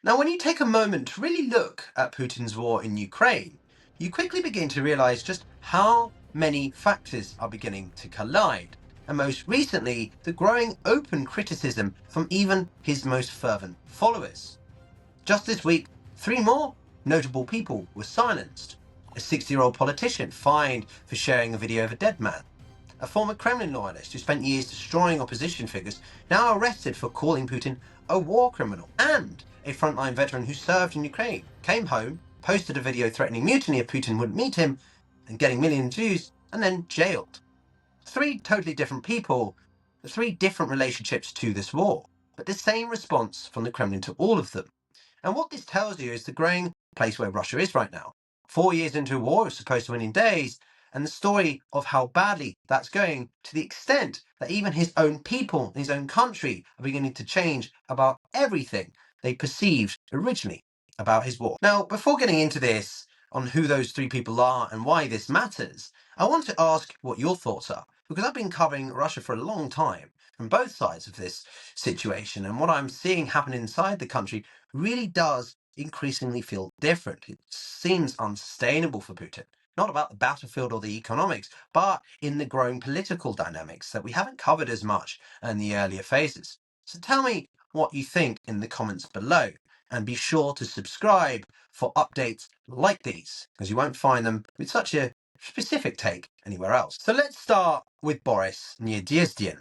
Now, when you take a moment to really look at Putin's war in Ukraine, you quickly begin to realize just how many factors are beginning to collide. And most recently, the growing open criticism from even his most fervent followers. Just this week, three more notable people were silenced. A 60-year-old politician fined for sharing a video of a dead man. A former Kremlin loyalist who spent years destroying opposition figures, now arrested for calling Putin a war criminal. And a frontline veteran who served in Ukraine, came home, posted a video threatening mutiny if Putin wouldn't meet him, and getting millions of views, and then jailed. Three totally different people, three different relationships to this war, but the same response from the Kremlin to all of them. And what this tells you is the growing place where Russia is right now. 4 years into a war, it's supposed to win in days, and the story of how badly that's going, to the extent that even his own people in his own country are beginning to change about everything they perceived originally about his war. Now, before getting into this, on who those three people are and why this matters, I want to ask what your thoughts are, because I've been covering Russia for a long time from both sides of this situation, and what I'm seeing happen inside the country really does increasingly feel different. It seems unsustainable for Putin. Not about the battlefield or the economics, but in the growing political dynamics that we haven't covered as much in the earlier phases. So tell me what you think in the comments below, and be sure to subscribe for updates like these, because you won't find them with such a specific take anywhere else. So let's start with Boris Nedizin.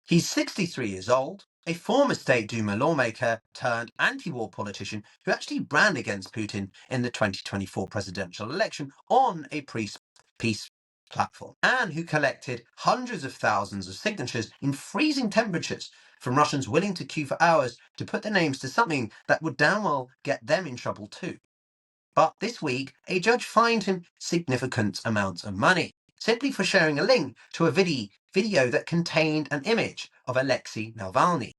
He's 63 years old, a former State Duma lawmaker turned anti-war politician who actually ran against Putin in the 2024 presidential election on a peace platform, and who collected hundreds of thousands of signatures in freezing temperatures from Russians willing to queue for hours to put their names to something that would damn well get them in trouble too. But this week, a judge fined him significant amounts of money, simply for sharing a link to a video that contained an image of Alexei Navalny.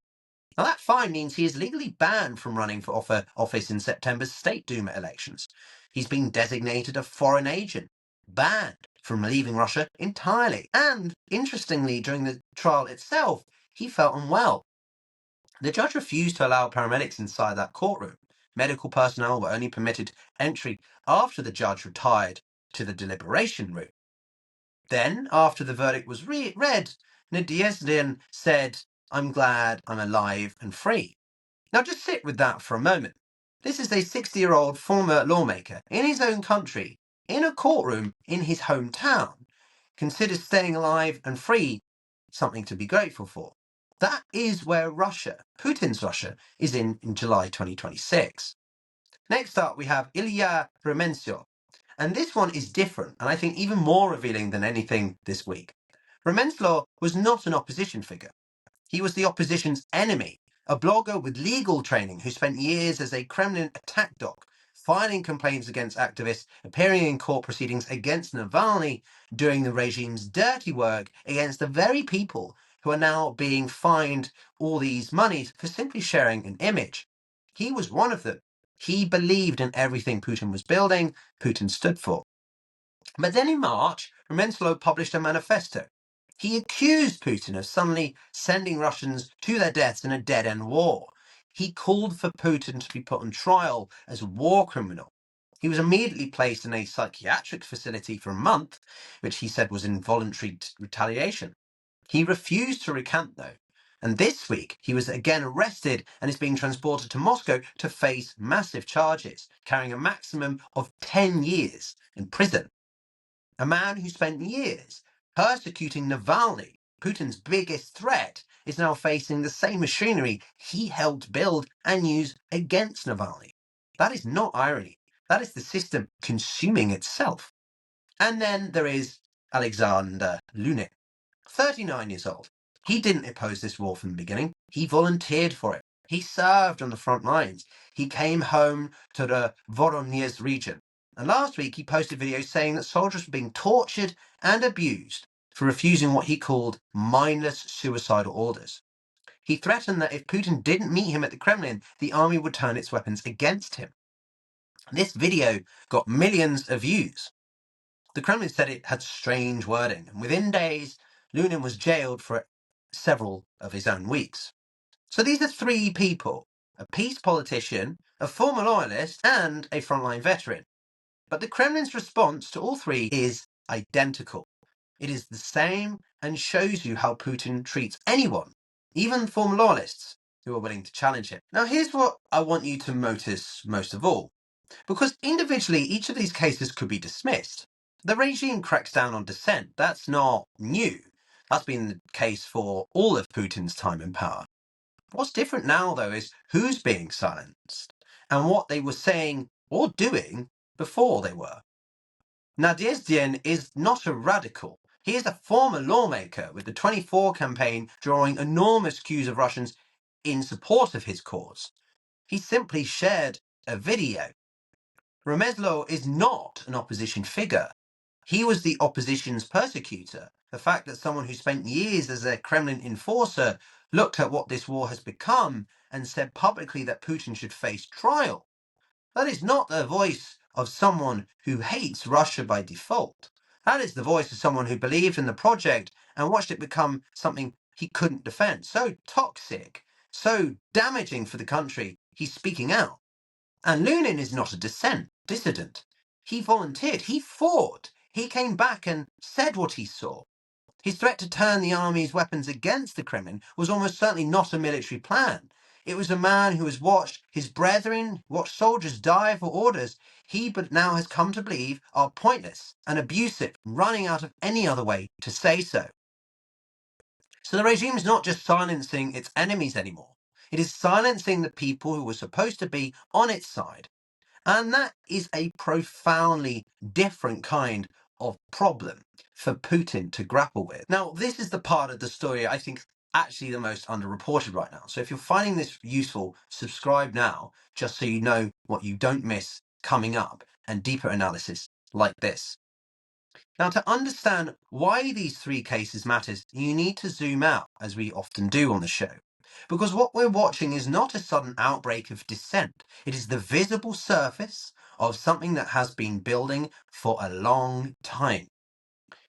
Now that fine means he is legally banned from running for office in September's State Duma elections. He's been designated a foreign agent, banned from leaving Russia entirely. And interestingly, during the trial itself, he felt unwell. The judge refused to allow paramedics inside that courtroom. Medical personnel were only permitted entry after the judge retired to the deliberation room. Then, after the verdict was read, Nedizin said, "I'm glad I'm alive and free." Now just sit with that for a moment. This is a 60-year-old former lawmaker in his own country, in a courtroom in his hometown, considers staying alive and free something to be grateful for. That is where Russia, Putin's Russia, is in July 2026. Next up, we have Ilya Remensyo. And this one is different, and I think even more revealing than anything this week. Remenslo was not an opposition figure. He was the opposition's enemy, a blogger with legal training who spent years as a Kremlin attack dog, filing complaints against activists, appearing in court proceedings against Navalny, doing the regime's dirty work against the very people who are now being fined all these monies for simply sharing an image. He was one of them. He believed in everything Putin was building, Putin stood for. But then in March, Remenslo published a manifesto. He accused Putin of suddenly sending Russians to their deaths in a dead-end war. He called for Putin to be put on trial as a war criminal. He was immediately placed in a psychiatric facility for a month, which he said was involuntary retaliation. He refused to recant, though. And this week, he was again arrested and is being transported to Moscow to face massive charges, carrying a maximum of 10 years in prison. A man who spent years persecuting Navalny, Putin's biggest threat, is now facing the same machinery he helped build and use against Navalny. That is not irony. That is the system consuming itself. And then there is Alexander Lunin, 39 years old. He didn't oppose this war from the beginning. He volunteered for it. He served on the front lines. He came home to the Voronezh region. And last week he posted videos saying that soldiers were being tortured and abused for refusing what he called mindless suicidal orders. He threatened that if Putin didn't meet him at the Kremlin, the army would turn its weapons against him. This video got millions of views. The Kremlin said it had strange wording, and within days, Lunin was jailed for several of his own weeks. So these are three people a peace politician, a former loyalist, and a frontline veteran. But the Kremlin's response to all three is identical. It is the same and shows you how Putin treats anyone, even former loyalists, who are willing to challenge him. Now, here's what I want you to notice most of all. Because individually, each of these cases could be dismissed. The regime cracks down on dissent. That's not new. That's been the case for all of Putin's time in power. What's different now, though, is who's being silenced and what they were saying or doing before they were. Nedizin is not a radical. He is a former lawmaker with the 24 campaign drawing enormous queues of Russians in support of his cause. He simply shared a video. Remezlo is not an opposition figure. He was the opposition's persecutor. The fact that someone who spent years as a Kremlin enforcer looked at what this war has become and said publicly that Putin should face trial, that is not the voice of someone who hates Russia by default. That is the voice of someone who believed in the project and watched it become something he couldn't defend. So toxic, so damaging for the country, he's speaking out. And Lunin is not a dissident. He volunteered, he fought, he came back and said what he saw. His threat to turn the army's weapons against the Kremlin was almost certainly not a military plan. It was a man who has watched his brethren, watched soldiers die for orders he but now has come to believe are pointless and abusive, running out of any other way to say so. So the regime is not just silencing its enemies anymore. It is silencing the people who were supposed to be on its side. And that is a profoundly different kind of problem for Putin to grapple with. Now, this is the part of the story I think actually the most underreported right now. So if you're finding this useful, subscribe now, just so you know what you don't miss coming up and deeper analysis like this. Now, to understand why these three cases matters, you need to zoom out, as we often do on the show. Because what we're watching is not a sudden outbreak of dissent. It is the visible surface of something that has been building for a long time.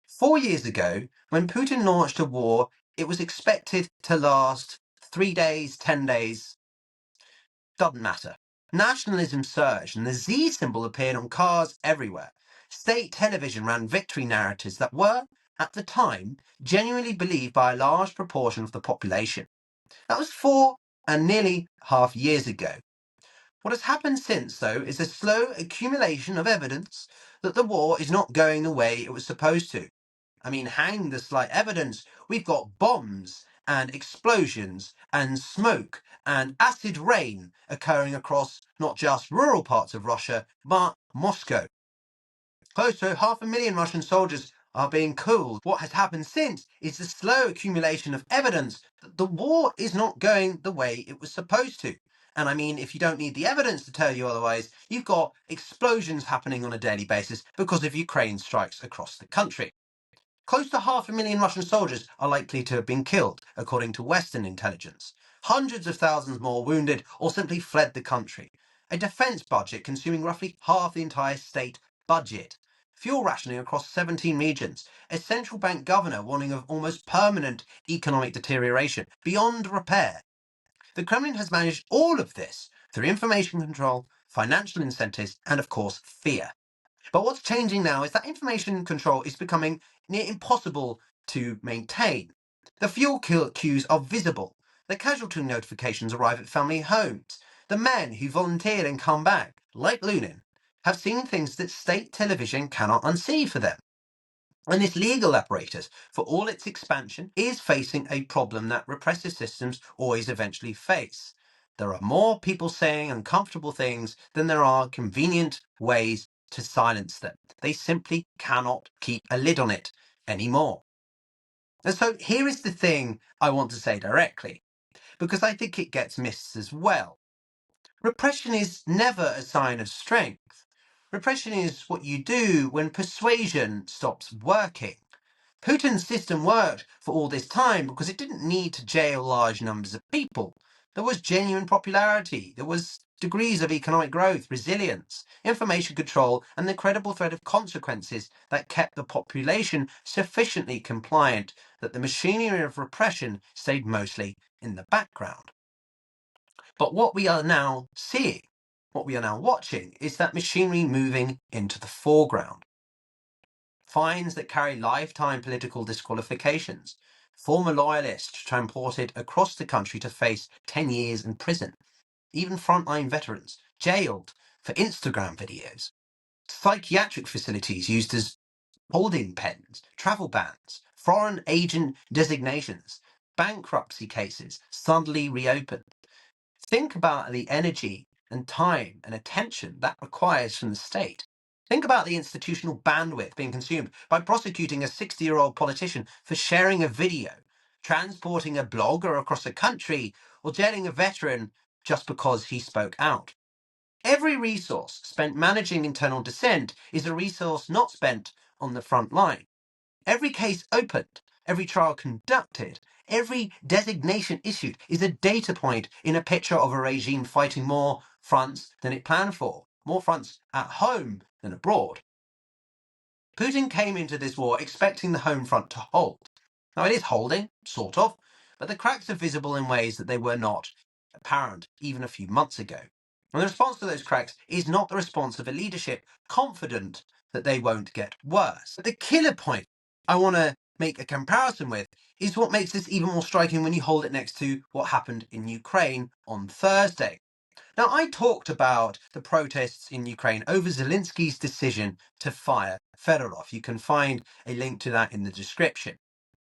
4 years ago, when Putin launched a war, it was expected to last 3 days, 10 days. Doesn't matter. Nationalism surged and the Z symbol appeared on cars everywhere. State television ran victory narratives that were, at the time, genuinely believed by a large proportion of the population. That was 4 and nearly half years ago. What has happened since, though, is a slow accumulation of evidence that the war is not going the way it was supposed to. I mean, hang the slight evidence. We've got bombs and explosions and smoke and acid rain occurring across not just rural parts of Russia, but Moscow. Close to 500,000 Russian soldiers are being killed. What has happened since is the slow accumulation of evidence that the war is not going the way it was supposed to. And I mean, if you don't need the evidence to tell you otherwise, you've got explosions happening on a daily basis because of Ukraine's strikes across the country. Close to 500,000 Russian soldiers are likely to have been killed, according to Western intelligence. Hundreds of thousands more wounded or simply fled the country. A defence budget consuming roughly half the entire state budget. Fuel rationing across 17 regions. A central bank governor warning of almost permanent economic deterioration, beyond repair. The Kremlin has managed all of this through information control, financial incentives, and of course, fear. But what's changing now is that information control is becoming near impossible to maintain. The fuel queues are visible. The casualty notifications arrive at family homes. The men who volunteered and come back, like Lunin, have seen things that state television cannot unsee for them. And this legal apparatus, for all its expansion, is facing a problem that repressive systems always eventually face. There are more people saying uncomfortable things than there are convenient ways to silence them. They simply cannot keep a lid on it anymore. And so here is the thing I want to say directly, because I think it gets missed as well. Repression is never a sign of strength. Repression is what you do when persuasion stops working. Putin's system worked for all this time because it didn't need to jail large numbers of people. There was genuine popularity, there was degrees of economic growth, resilience, information control, and the credible threat of consequences that kept the population sufficiently compliant that the machinery of repression stayed mostly in the background. But what we are now seeing, what we are now watching, is that machinery moving into the foreground. Fines that carry lifetime political disqualifications, former loyalists transported across the country to face 10 years in prison, even frontline veterans jailed for Instagram videos, psychiatric facilities used as holding pens, travel bans, foreign agent designations, bankruptcy cases suddenly reopened. Think about the energy and time and attention that requires from the state. Think about the institutional bandwidth being consumed by prosecuting a 60-year-old politician for sharing a video, transporting a blogger across the country, or jailing a veteran just because he spoke out. Every resource spent managing internal dissent is a resource not spent on the front line. Every case opened, every trial conducted, every designation issued is a data point in a picture of a regime fighting more fronts than it planned for, more fronts at home than abroad. Putin came into this war expecting the home front to hold. Now it is holding, sort of, but the cracks are visible in ways that they were not apparent even a few months ago. And the response to those cracks is not the response of a leadership confident that they won't get worse. But the killer point I want to make a comparison with is what makes this even more striking when you hold it next to what happened in Ukraine on Thursday. Now, I talked about the protests in Ukraine over Zelensky's decision to fire Fedorov. You can find a link to that in the description.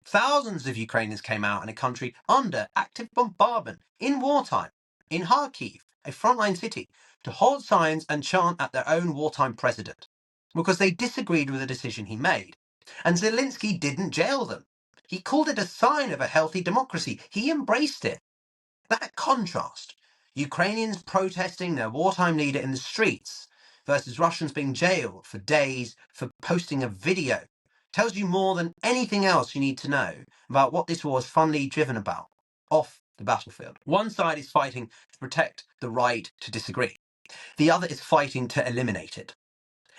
Thousands of Ukrainians came out in a country under active bombardment in wartime, in Kharkiv, a frontline city, to hold signs and chant at their own wartime president because they disagreed with the decision he made. And Zelensky didn't jail them. He called it a sign of a healthy democracy. He embraced it. That contrast, Ukrainians protesting their wartime leader in the streets versus Russians being jailed for days for posting a video, tells you more than anything else you need to know about what this war is fundamentally driven about off the battlefield. One side is fighting to protect the right to disagree. The other is fighting to eliminate it.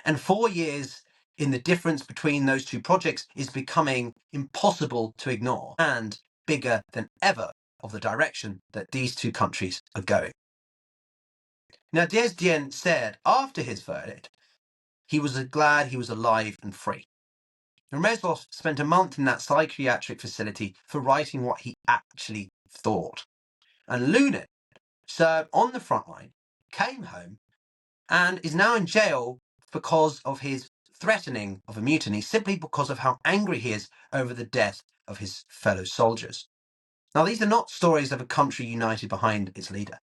And 4 years in the difference between those two projects is becoming impossible to ignore and bigger than ever of the direction that these two countries are going. Now, Nedizin said after his verdict, he was glad he was alive and free. Remezlov spent a month in that psychiatric facility for writing what he actually thought. And Lunin served on the front line, came home, and is now in jail because of his threatening of a mutiny, simply because of how angry he is over the death of his fellow soldiers. Now, these are not stories of a country united behind its leader.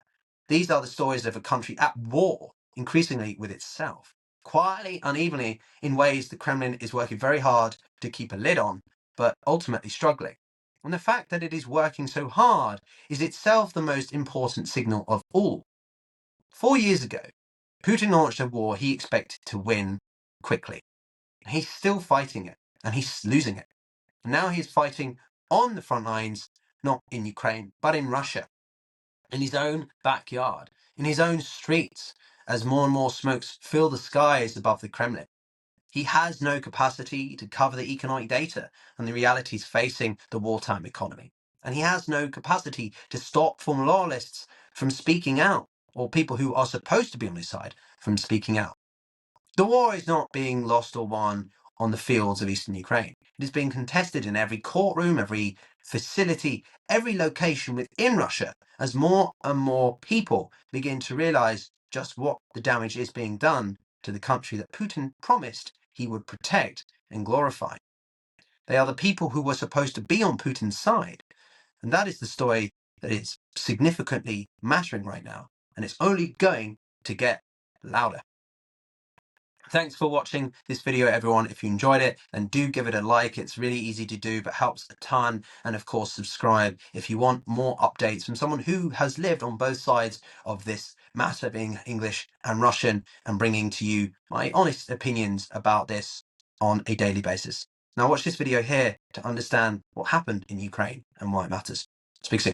These are the stories of a country at war, increasingly with itself, quietly, unevenly, in ways the Kremlin is working very hard to keep a lid on, but ultimately struggling. And the fact that it is working so hard is itself the most important signal of all. 4 years ago, Putin launched a war he expected to win quickly. He's still fighting it, and he's losing it. And now he's fighting on the front lines, not in Ukraine, but in Russia, in his own backyard, in his own streets, as more and more smokes fill the skies above the Kremlin. He has no capacity to cover the economic data and the realities facing the wartime economy. And he has no capacity to stop former loyalists from speaking out, or people who are supposed to be on his side from speaking out. The war is not being lost or won on the fields of eastern Ukraine. It is being contested in every courtroom, every facility, every location within Russia, as more and more people begin to realize just what the damage is being done to the country that Putin promised he would protect and glorify. They are the people who were supposed to be on Putin's side. And that is the story that is significantly mattering right now. And it's only going to get louder. Thanks for watching this video, everyone. If you enjoyed it, then do give it a like. It's really easy to do, but helps a ton. And of course, subscribe if you want more updates from someone who has lived on both sides of this matter, being English and Russian, and bringing to you my honest opinions about this on a daily basis. Now watch this video here to understand what happened in Ukraine and why it matters. Speak soon.